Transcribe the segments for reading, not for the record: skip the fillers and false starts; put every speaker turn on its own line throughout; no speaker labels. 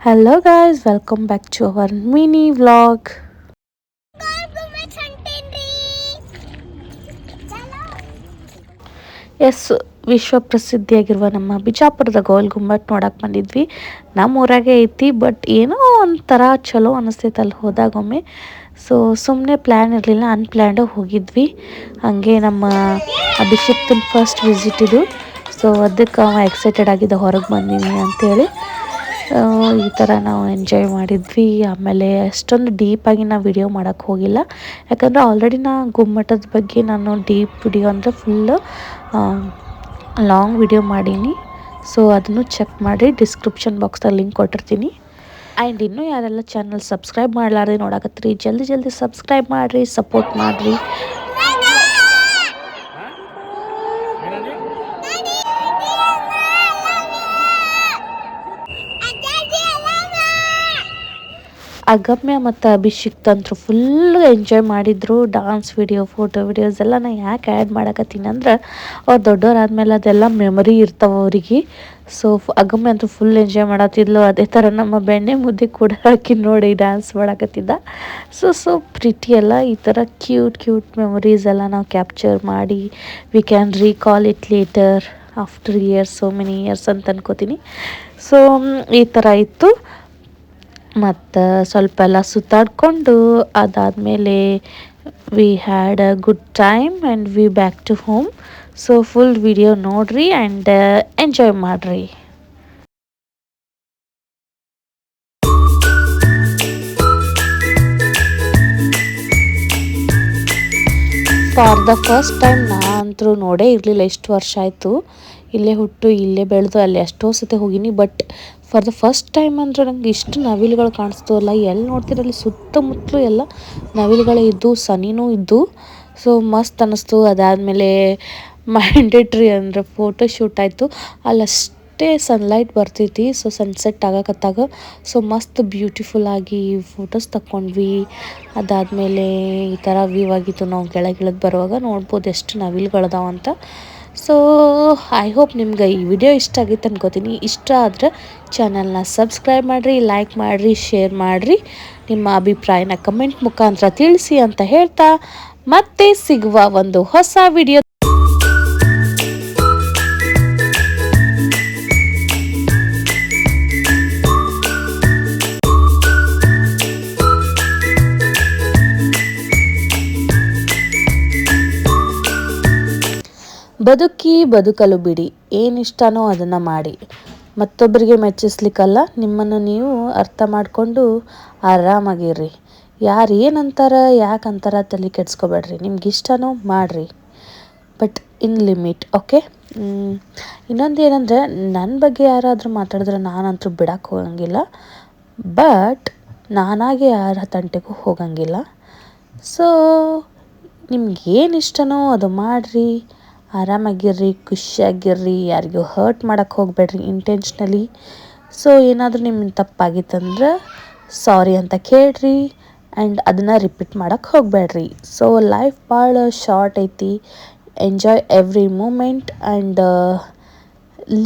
Hello guys, welcome back to our mini vlog. Yes, ವಿಶ್ವ ಪ್ರಸಿದ್ಧಿಯಾಗಿರುವ ನಮ್ಮ ಬಿಜಾಪುರದ ಗೋಲ್ ಗುಮ್ಮಟ್ ನೋಡಕ್ಕೆ ಬಂದಿದ್ವಿ. ನಮ್ಮ ಊರಾಗೆ ಐತಿ, ಬಟ್ ಏನೋ ಒಂಥರ ಚಲೋ ಅನಿಸ್ತೈತೆ ಅಲ್ಲಿ ಹೋದಾಗೊಮ್ಮೆ. ಸೊ ಸುಮ್ಮನೆ ಪ್ಲ್ಯಾನ್ ಇರಲಿಲ್ಲ, ಅನ್ಪ್ಲ್ಯಾನ್ಡ್ ಹೋಗಿದ್ವಿ. ಹಾಗೆ ನಮ್ಮ ಅಭಿಷೇಕ್ತನ ಫಸ್ಟ್ ವಿಸಿಟ್ ಇದು. ಸೊ ಅದಕ್ಕೆ ಅವ ಎಕ್ಸೈಟೆಡ್ ಆಗಿದ್ದ ಹೊರಗೆ ಬಂದೀನಿ ಅಂಥೇಳಿ. ಈ ಥರ ನಾವು ಎಂಜಾಯ್ ಮಾಡಿದ್ವಿ. ಆಮೇಲೆ ಅಷ್ಟೊಂದು ಡೀಪಾಗಿ ನಾವು ವಿಡಿಯೋ ಮಾಡೋಕ್ಕೆ ಹೋಗಿಲ್ಲ, ಯಾಕಂದರೆ ಆಲ್ರೆಡಿ ಗುಮ್ಮಟದ ಬಗ್ಗೆ ನಾನು ಡೀಪ್ ವಿಡಿಯೋ ಅಂದರೆ ಫುಲ್ಲು ಲಾಂಗ್ ವಿಡಿಯೋ ಮಾಡೀನಿ. ಸೊ ಅದನ್ನು ಚೆಕ್ ಮಾಡಿ ಡಿಸ್ಕ್ರಿಪ್ಷನ್ ಬಾಕ್ಸ್ದಾಗ ಲಿಂಕ್ ಕೊಟ್ಟಿರ್ತೀನಿ. ಆ್ಯಂಡ್ ಇನ್ನೂ ಯಾರೆಲ್ಲ ಚಾನಲ್ ಸಬ್ಸ್ಕ್ರೈಬ್ ಮಾಡಲಾರ್ದೆ ನೋಡಕತ್ತೀರಿ, ಜಲ್ದಿ ಸಬ್ಸ್ಕ್ರೈಬ್ ಮಾಡಿರಿ, ಸಪೋರ್ಟ್ ಮಾಡಿರಿ. ಅಗಮ್ಯ ಮತ್ತು ಅಭಿಷೇಕ್ ಅಂತೂ ಫುಲ್ಲು ಎಂಜಾಯ್ ಮಾಡಿದರು. ಡಾನ್ಸ್ ವಿಡಿಯೋ, ಫೋಟೋ ವಿಡಿಯೋಸ್ ಎಲ್ಲ ನಾನು ಯಾಕೆ ಆ್ಯಡ್ ಮಾಡಕತ್ತೀನಿ ಅಂದ್ರೆ ಅವ್ರು ದೊಡ್ಡವರಾದ್ಮೇಲೆ ಅದೆಲ್ಲ ಮೆಮೊರಿ ಇರ್ತಾವೆ ಅವರಿಗೆ. ಸೊ ಅಗಮ್ಯ ಅಂತೂ ಫುಲ್ ಎಂಜಾಯ್ ಮಾಡತ್ತಿದ್ಲು. ಅದೇ ಥರ ನಮ್ಮ ಬೆಣ್ಣೆ ಮುದ್ದೆ ಕೂಡ ಹಾಕಿ ನೋಡಿ ಡ್ಯಾನ್ಸ್ ಮಾಡಕತ್ತಿದ್ದ. ಸೊ ಪ್ರಿಟಿ ಎಲ್ಲ ಈ ಥರ ಕ್ಯೂಟ್ ಮೆಮೊರೀಸ್ ಎಲ್ಲ ನಾವು ಕ್ಯಾಪ್ಚರ್ ಮಾಡಿ we can recall it later after years, so many years ಅಂತ ಅನ್ಕೋತೀನಿ. ಸೊ ಈ ಥರ ಇತ್ತು. ಮತ್ತು ಸ್ವಲ್ಪ ಎಲ್ಲ ಸುತ್ತಾಡಿಕೊಂಡು ಅದಾದಮೇಲೆ we had a good time and we back to home. So full video ನೋಡಿರಿ ಆ್ಯಂಡ್ ಎಂಜಾಯ್ ಮಾಡಿರಿ. ಫಾರ್ ದ ಫಸ್ಟ್ ಟೈಮ್ ನಾನಂತರೂ ನೋಡೇ ಇರಲಿಲ್ಲ. ಎಷ್ಟು ವರ್ಷ ಆಯಿತು ಇಲ್ಲೇ ಹುಟ್ಟು ಇಲ್ಲೇ ಬೆಳೆದು ಅಲ್ಲಿ ಎಷ್ಟೋ ಸತಿ ಹೋಗೀನಿ, but for the first time ಅಂದರೆ ನಂಗೆ ಇಷ್ಟು ನವಿಲುಗಳು ಕಾಣಿಸ್ತವಲ್ಲ. ಎಲ್ಲಿ ನೋಡ್ತಿರಲ್ಲಿ ಸುತ್ತಮುತ್ತಲೂ ಎಲ್ಲ ನವಿಲುಗಳೇ ಇದ್ದು, ಸನಿನೂ ಇದ್ದು. ಸೊ ಮಸ್ತ್ ಅನ್ನಿಸ್ತು. ಅದಾದಮೇಲೆ ಮ್ಯಾಂಡೇಟ್ರಿ ಅಂದರೆ ಫೋಟೋ ಶೂಟ್ ಆಯಿತು. ಅಲ್ಲಷ್ಟೇ ಸನ್ಲೈಟ್ ಬರ್ತೈತಿ. ಸೊ ಸನ್ಸೆಟ್ ಆಗಕತ್ತಾಗ ಸೊ ಮಸ್ತ್ ಬ್ಯೂಟಿಫುಲ್ಲಾಗಿ ಫೋಟೋಸ್ ತಕ್ಕೊಂಡ್ವಿ. ಅದಾದಮೇಲೆ ಈ ಥರ ವ್ಯೂ ಆಗಿತ್ತು. ನಾವು ಕೆಳಗಿಳಿದು ಬರುವಾಗ ನೋಡ್ಬೋದು ಎಷ್ಟು ನವಿಲುಗಳದಾವ ಅಂತ. ಸೊ ಐ ಹೋಪ್ ನಿಮ್ಗೆ ಈ ವಿಡಿಯೋ ಇಷ್ಟ ಆಗಿತ್ತು ಅನ್ಕೋತೀನಿ. ಇಷ್ಟ ಆದರೆ ಚಾನಲ್ನ ಸಬ್ಸ್ಕ್ರೈಬ್ ಮಾಡಿರಿ, ಲೈಕ್ ಮಾಡಿರಿ, ಶೇರ್ ಮಾಡಿರಿ. ನಿಮ್ಮ ಅಭಿಪ್ರಾಯನ ಕಮೆಂಟ್ ಮುಖಾಂತರ ತಿಳಿಸಿ ಅಂತ ಹೇಳ್ತಾ ಮತ್ತೆ ಸಿಗುವ ಒಂದು ಹೊಸ ವಿಡಿಯೋ. ಬದುಕಲು ಬಿಡಿ, ಏನಿಷ್ಟನೋ ಅದನ್ನು ಮಾಡಿ. ಮತ್ತೊಬ್ಬರಿಗೆ ಮೆಚ್ಚಿಸ್ಲಿಕ್ಕಲ್ಲ, ನಿಮ್ಮನ್ನು ನೀವು ಅರ್ಥ ಮಾಡಿಕೊಂಡು ಆರಾಮಾಗಿರ್ರಿ. ಯಾರು ಏನಂತಾರೆ, ಯಾಕಂತಾರೆ ತಲೆ ಕೆಡ್ಸ್ಕೊಬೇಡ್ರಿ. ನಿಮ್ಗೆ ಇಷ್ಟನೋ ಮಾಡಿರಿ, ಬಟ್ ಇನ್ ಲಿಮಿಟ್. ಓಕೆ. ಇನ್ನೊಂದು ಏನಂದರೆ, ನನ್ನ ಬಗ್ಗೆ ಯಾರಾದರೂ ಮಾತಾಡಿದ್ರೆ ನಾನಂತೂ ಬಿಡೋಕ್ಕೆ ಹೋಗಂಗಿಲ್ಲ, ಬಟ್ ನಾನಾಗೆ ಯಾರ ತಂಟೆಗೂ ಹೋಗಂಗಿಲ್ಲ. ಸೊ ನಿಮ್ಗೇನು ಇಷ್ಟನೋ ಅದು ಮಾಡಿರಿ, ಆರಾಮಾಗಿರ್ರಿ, ಖುಷಿಯಾಗಿರ್ರಿ. ಯಾರಿಗೂ ಹರ್ಟ್ ಮಾಡೋಕ್ಕೆ ಹೋಗಬೇಡ್ರಿ ಇಂಟೆನ್ಷ್ನಲಿ. ಸೊ ಏನಾದರೂ ನಿಮ್ಮ ತಪ್ಪಾಗಿತ್ತಂದ್ರೆ ಸಾರಿ ಅಂತ ಕೇಳ್ರಿ ಆ್ಯಂಡ್ ಅದನ್ನು ರಿಪೀಟ್ ಮಾಡೋಕ್ಕೆ ಹೋಗಬೇಡ್ರಿ. ಸೊ ಲೈಫ್ ಭಾಳ ಶಾರ್ಟ್ ಐತಿ. Enjoy every moment and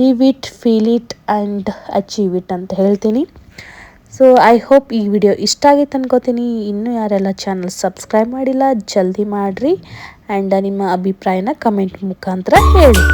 live it, feel it and achieve it ಅಂತ ಹೇಳ್ತೀನಿ. ಸೊ ಐ ಹೋಪ್ ಈ ವಿಡಿಯೋ ಇಷ್ಟ ಆಗಿತ್ತು ಅನ್ಕೋತೀನಿ. ಇನ್ನೂ ಯಾರೆಲ್ಲ ಚಾನಲ್ ಸಬ್ಸ್ಕ್ರೈಬ್ ಮಾಡಿಲ್ಲ ಜಲ್ದಿ ಮಾಡಿರಿ ಆ್ಯಂಡ್ ನಿಮ್ಮ ಅಭಿಪ್ರಾಯನ ಕಮೆಂಟ್ ಮುಖಾಂತರ ಹೇಳಿ.